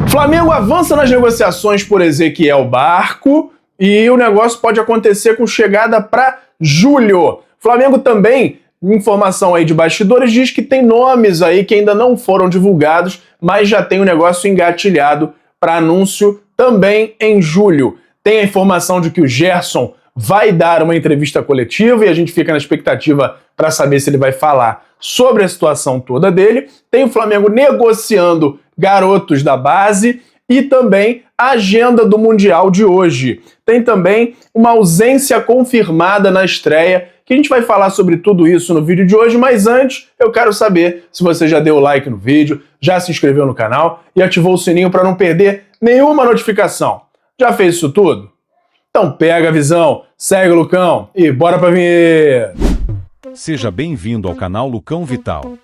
Flamengo avança nas negociações por Ezequiel Barco e o negócio pode acontecer com chegada para julho. Flamengo também, informação aí de bastidores, diz que tem nomes aí que ainda não foram divulgados, mas já tem o negócio engatilhado para anúncio também em julho. Tem a informação de que o Gerson vai dar uma entrevista coletiva e a gente fica na expectativa para saber se ele vai falar sobre a situação toda dele. Tem o Flamengo negociando garotos da base e também a agenda do Mundial de hoje. Tem também uma ausência confirmada na estreia, que a gente vai falar sobre tudo isso no vídeo de hoje, mas antes eu quero saber se você já deu like no vídeo, já se inscreveu no canal e ativou o sininho para não perder nenhuma notificação. Já fez isso tudo? Então pega a visão, segue o Lucão e bora pra vinheta! Seja bem-vindo ao canal Lucão Vital.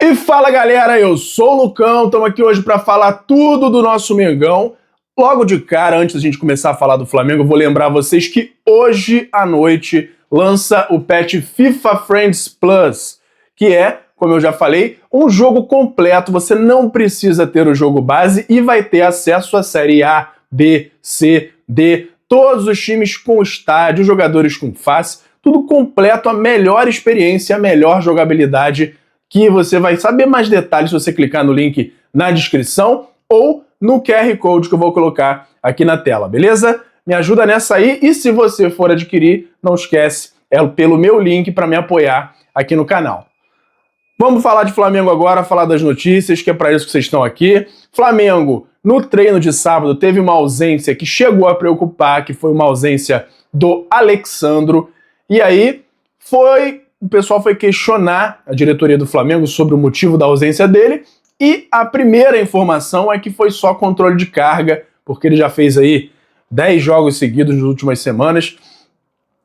E fala galera, eu sou o Lucão, estamos aqui hoje para falar tudo do nosso Mengão. Logo de cara, antes da gente começar a falar do Flamengo, eu vou lembrar vocês que hoje à noite lança o patch FIFA Friends Plus, que é, como eu já falei, um jogo completo. Você não precisa ter o jogo base e vai ter acesso à série A, B, C, D, todos os times com estádio, jogadores com face, tudo completo, a melhor experiência, a melhor jogabilidade, que você vai saber mais detalhes se você clicar no link na descrição ou no QR Code que eu vou colocar aqui na tela, beleza? Me ajuda nessa aí e se você for adquirir, não esquece, é pelo meu link para me apoiar aqui no canal. Vamos falar de Flamengo agora, falar das notícias, que é para isso que vocês estão aqui. Flamengo, no treino de sábado, teve uma ausência que chegou a preocupar, que foi uma ausência do Alexandro. E aí, o pessoal foi questionar a diretoria do Flamengo sobre o motivo da ausência dele. E a primeira informação é que foi só controle de carga, porque ele já fez aí 10 jogos seguidos nas últimas semanas,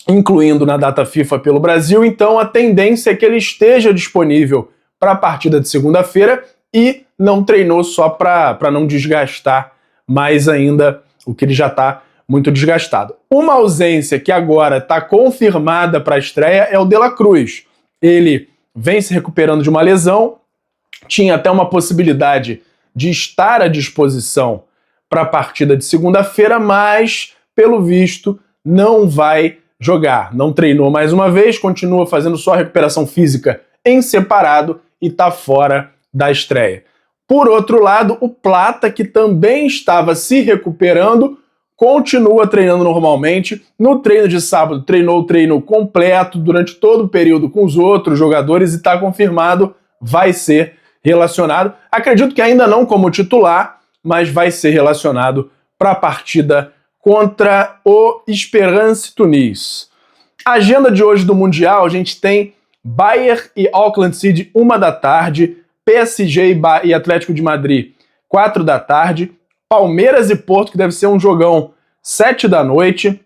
incluindo na data FIFA pelo Brasil, então a tendência é que ele esteja disponível para a partida de segunda-feira e não treinou só para não desgastar mais ainda o que ele já está muito desgastado. Uma ausência que agora está confirmada para a estreia é o De La Cruz. Ele vem se recuperando de uma lesão, tinha até uma possibilidade de estar à disposição para a partida de segunda-feira, mas, pelo visto, não vai jogar. Não treinou mais uma vez, continua fazendo só recuperação física em separado e está fora da estreia. Por outro lado, o Plata, que também estava se recuperando, continua treinando normalmente. No treino de sábado, treinou o treino completo durante todo o período com os outros jogadores e está confirmado, vai ser relacionado. Acredito que ainda não como titular, mas vai ser relacionado para a partida contra o Esperance Tunis. A agenda de hoje do Mundial, a gente tem Bayern e Auckland City, 1 da tarde, PSG e Atlético de Madrid, 4 da tarde, Palmeiras e Porto, que deve ser um jogão, 7 da noite,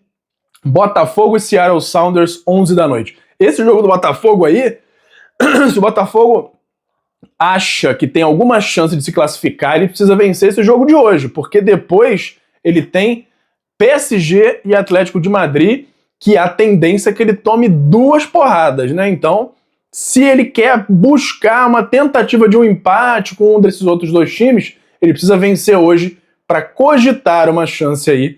Botafogo e Seattle Sounders, 11 da noite. Esse jogo do Botafogo aí, se o Botafogo acha que tem alguma chance de se classificar, ele precisa vencer esse jogo de hoje, porque depois ele tem PSG e Atlético de Madrid, que a tendência é que ele tome 2 porradas, né? Então, se ele quer buscar uma tentativa de um empate com um desses outros 2 times, ele precisa vencer hoje para cogitar uma chance aí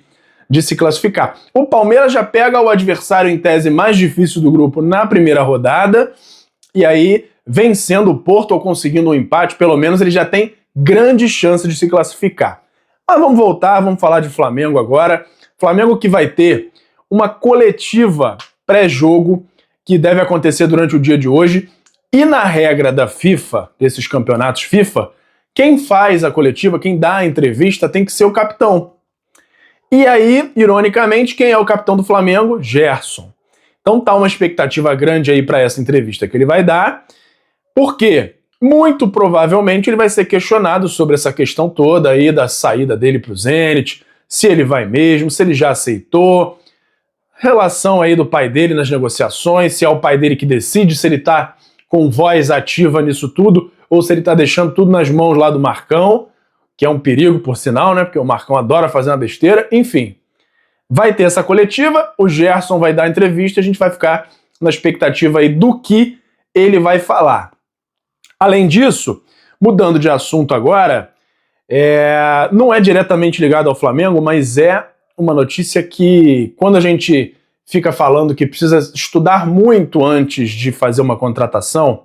de se classificar. O Palmeiras já pega o adversário em tese mais difícil do grupo na primeira rodada, e aí, vencendo o Porto ou conseguindo um empate, pelo menos ele já tem grande chance de se classificar. Mas vamos voltar, vamos falar de Flamengo agora. Flamengo que vai ter uma coletiva pré-jogo que deve acontecer durante o dia de hoje. E na regra da FIFA, desses campeonatos FIFA, quem faz a coletiva, quem dá a entrevista, tem que ser o capitão. E aí, ironicamente, quem é o capitão do Flamengo? Gerson. Então tá uma expectativa grande aí para essa entrevista que ele vai dar, porque muito provavelmente ele vai ser questionado sobre essa questão toda aí da saída dele para o Zenit, se ele vai mesmo, se ele já aceitou, relação aí do pai dele nas negociações, se é o pai dele que decide, se ele tá com voz ativa nisso tudo, ou se ele tá deixando tudo nas mãos lá do Marcão, que é um perigo por sinal, né, porque o Marcão adora fazer uma besteira, enfim. Vai ter essa coletiva, o Gerson vai dar a entrevista, a gente vai ficar na expectativa aí do que ele vai falar. Além disso, mudando de assunto agora, não é diretamente ligado ao Flamengo, mas é uma notícia que, quando a gente fica falando que precisa estudar muito antes de fazer uma contratação,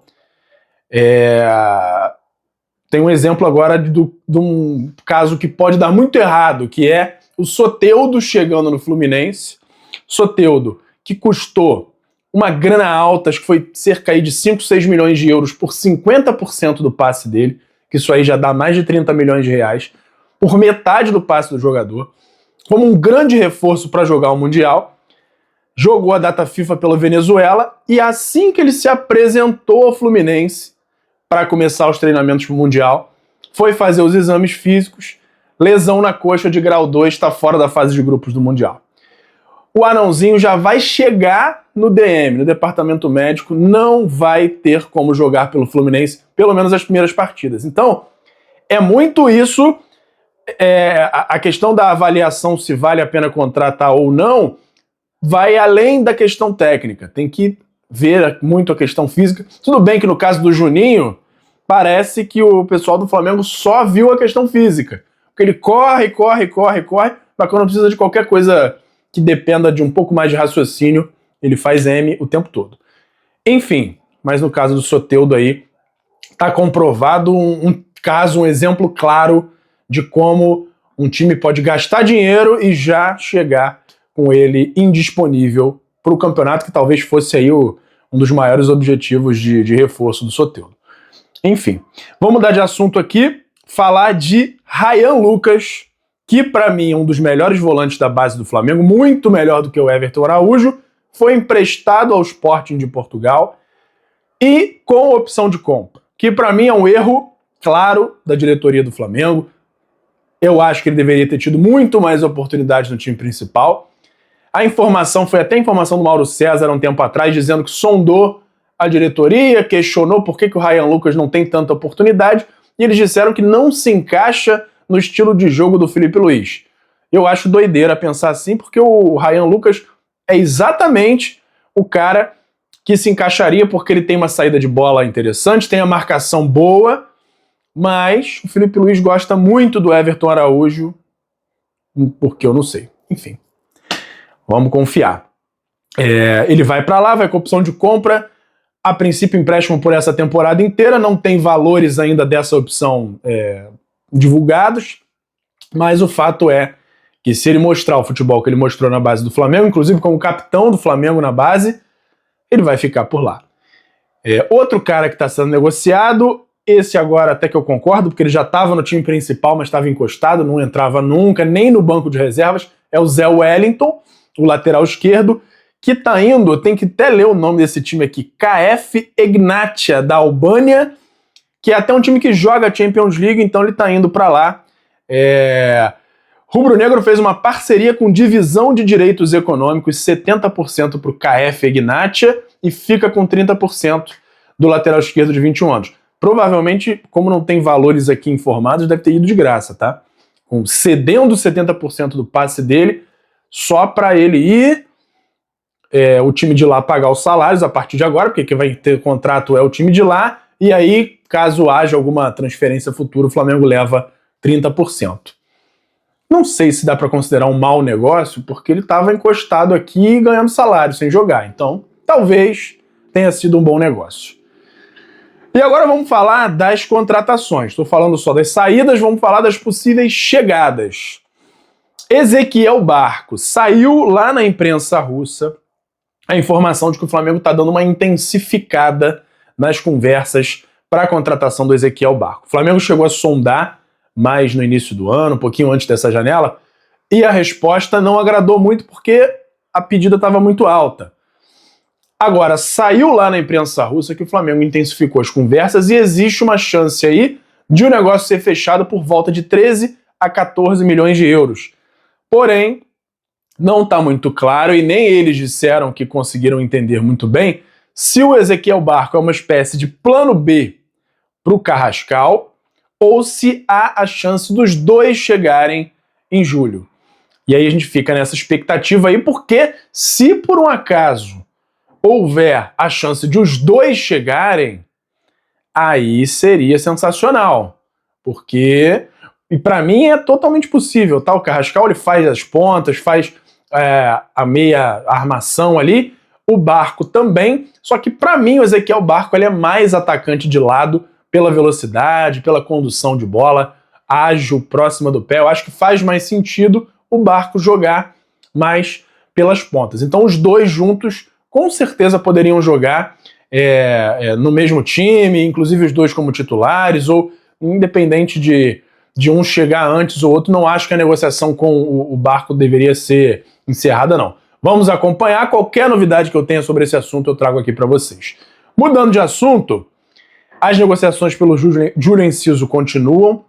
tem um exemplo agora de um caso que pode dar muito errado, que é o Soteldo chegando no Fluminense. Soteldo, que custou uma grana alta, acho que foi cerca aí de 5, 6 milhões de euros por 50% do passe dele, que isso aí já dá mais de 30 milhões de reais, por metade do passe do jogador, como um grande reforço para jogar o Mundial. Jogou a data FIFA pela Venezuela e assim que ele se apresentou ao Fluminense para começar os treinamentos para o Mundial, foi fazer os exames físicos, lesão na coxa de grau 2, está fora da fase de grupos do Mundial. O anãozinho já vai chegar no DM, no departamento médico, não vai ter como jogar pelo Fluminense, pelo menos as primeiras partidas. Então, é muito isso, a questão da avaliação se vale a pena contratar ou não, vai além da questão técnica, tem que ver muito a questão física. Tudo bem que no caso do Juninho, parece que o pessoal do Flamengo só viu a questão física, porque ele corre, mas quando precisa de qualquer coisa que dependa de um pouco mais de raciocínio, ele faz M o tempo todo. Enfim, mas no caso do Soteldo aí, está comprovado um exemplo claro de como um time pode gastar dinheiro e já chegar com ele indisponível para o campeonato, que talvez fosse aí um dos maiores objetivos de reforço do Soteldo. Enfim, vamos mudar de assunto aqui, falar de Ryan Lucas, que para mim é um dos melhores volantes da base do Flamengo, muito melhor do que o Everton Araújo, foi emprestado ao Sporting de Portugal e com opção de compra, que para mim é um erro claro da diretoria do Flamengo. Eu acho que ele deveria ter tido muito mais oportunidades no time principal. A informação foi até a informação do Mauro César há um tempo atrás, dizendo que sondou a diretoria, questionou por que o Ryan Lucas não tem tanta oportunidade, e eles disseram que não se encaixa no estilo de jogo do Felipe Luiz. Eu acho doideira pensar assim, porque o Ryan Lucas é exatamente o cara que se encaixaria, porque ele tem uma saída de bola interessante, tem a marcação boa, mas o Felipe Luiz gosta muito do Everton Araújo, porque eu não sei. Enfim, vamos confiar. Ele vai para lá, vai com opção de compra, a princípio empréstimo por essa temporada inteira, não tem valores ainda dessa opção divulgados, mas o fato é que se ele mostrar o futebol que ele mostrou na base do Flamengo, inclusive como capitão do Flamengo na base, ele vai ficar por lá. Outro cara que está sendo negociado, esse agora até que eu concordo, porque ele já estava no time principal, mas estava encostado, não entrava nunca, nem no banco de reservas, é o Zé Wellington, o lateral esquerdo, que está indo, tem que até ler o nome desse time aqui, KF Egnatia, da Albânia, que é até um time que joga a Champions League, então ele está indo para lá. Rubro Negro fez uma parceria com Divisão de Direitos Econômicos, 70% para o KF Egnatia e fica com 30% do lateral esquerdo de 21 anos. Provavelmente, como não tem valores aqui informados, deve ter ido de graça, tá? Cedendo 70% do passe dele, só para ele ir, o time de lá pagar os salários a partir de agora, porque quem vai ter contrato é o time de lá, e aí, caso haja alguma transferência futura, o Flamengo leva 30%. Não sei se dá para considerar um mau negócio, porque ele estava encostado aqui ganhando salário, sem jogar. Então, talvez tenha sido um bom negócio. E agora vamos falar das contratações. Estou falando só das saídas, vamos falar das possíveis chegadas. Ezequiel Barco. Saiu lá na imprensa russa a informação de que o Flamengo está dando uma intensificada nas conversas para a contratação do Ezequiel Barco. O Flamengo chegou a sondar mais no início do ano, um pouquinho antes dessa janela, e a resposta não agradou muito porque a pedida estava muito alta. Agora, saiu lá na imprensa russa que o Flamengo intensificou as conversas e existe uma chance aí de o negócio ser fechado por volta de 13 a 14 milhões de euros. Porém, não está muito claro e nem eles disseram que conseguiram entender muito bem se o Ezequiel Barco é uma espécie de plano B para o Carrascal ou se há a chance dos dois chegarem em julho. E aí a gente fica nessa expectativa aí, porque se por um acaso houver a chance de os dois chegarem, aí seria sensacional, porque, e para mim é totalmente possível, tá? O Carrascal ele faz as pontas, faz a meia armação ali, o Barco também, só que para mim o Ezequiel Barco ele é mais atacante de lado, pela velocidade, pela condução de bola, ágil, próxima do pé. Eu acho que faz mais sentido o Barco jogar mais pelas pontas. Então os dois juntos com certeza poderiam jogar no mesmo time, inclusive os dois como titulares, ou independente de um chegar antes ou outro, não acho que a negociação com o Barco deveria ser encerrada, não. Vamos acompanhar. Qualquer novidade que eu tenha sobre esse assunto eu trago aqui para vocês. Mudando de assunto, as negociações pelo Júlio Enciso continuam.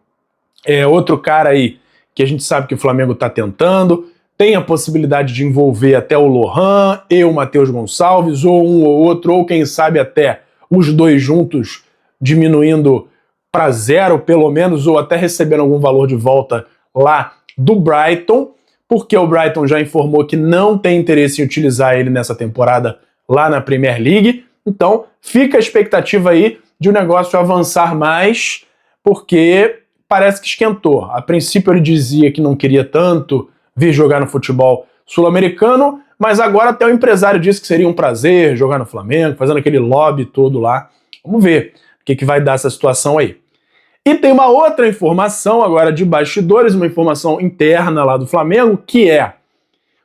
Outro cara aí que a gente sabe que o Flamengo está tentando. Tem a possibilidade de envolver até o Lohan e o Matheus Gonçalves, ou um ou outro, ou quem sabe até os dois juntos diminuindo para zero, pelo menos, ou até recebendo algum valor de volta lá do Brighton, porque o Brighton já informou que não tem interesse em utilizar ele nessa temporada lá na Premier League. Então fica a expectativa aí de o negócio avançar mais, porque parece que esquentou. A princípio ele dizia que não queria tanto vir jogar no futebol sul-americano, mas agora até o empresário disse que seria um prazer jogar no Flamengo, fazendo aquele lobby todo lá. Vamos ver o que vai dar essa situação aí. E tem uma outra informação agora de bastidores, uma informação interna lá do Flamengo, que o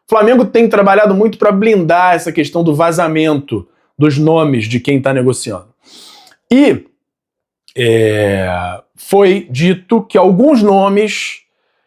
Flamengo tem trabalhado muito para blindar essa questão do vazamento dos nomes de quem está negociando. E foi dito que alguns nomes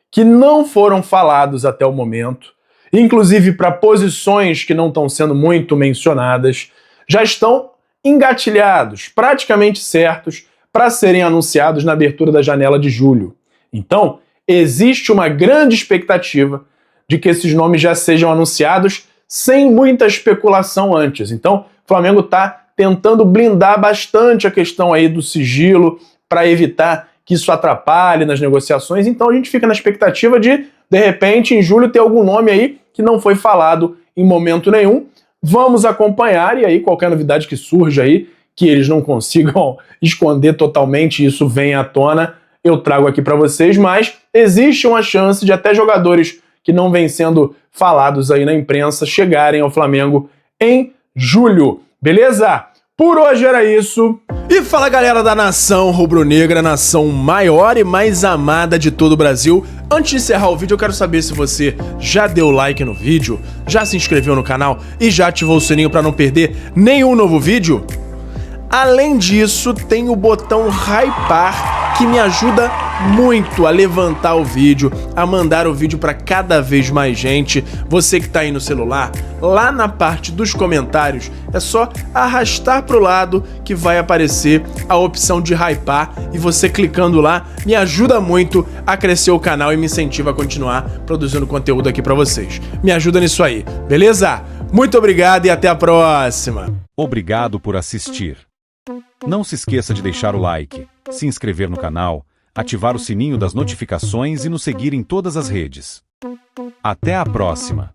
que não foram falados até o momento, inclusive para posições que não estão sendo muito mencionadas, já estão engatilhados, praticamente certos, para serem anunciados na abertura da janela de julho. Então, existe uma grande expectativa de que esses nomes já sejam anunciados sem muita especulação antes. Então, o Flamengo está tentando blindar bastante a questão aí do sigilo para evitar que isso atrapalhe nas negociações. Então a gente fica na expectativa de repente, em julho ter algum nome aí que não foi falado em momento nenhum. Vamos acompanhar e aí qualquer novidade que surja aí, que eles não consigam esconder totalmente, isso vem à tona, eu trago aqui para vocês, mas existe uma chance de até jogadores que não vêm sendo falados aí na imprensa chegarem ao Flamengo em julho. Beleza? Por hoje era isso. E fala galera da nação rubro-negra, nação maior e mais amada de todo o Brasil. Antes de encerrar o vídeo eu quero saber se você já deu like no vídeo, já se inscreveu no canal e já ativou o sininho para não perder nenhum novo vídeo. Além disso, tem o botão hypar que me ajuda muito a levantar o vídeo, a mandar o vídeo para cada vez mais gente. Você que tá aí no celular, lá na parte dos comentários, é só arrastar pro lado que vai aparecer a opção de hypar e você clicando lá me ajuda muito a crescer o canal e me incentiva a continuar produzindo conteúdo aqui para vocês. Me ajuda nisso aí, beleza? Muito obrigado e até a próxima! Obrigado por assistir. Não se esqueça de deixar o like, se inscrever no canal, ativar o sininho das notificações e nos seguir em todas as redes. Até a próxima!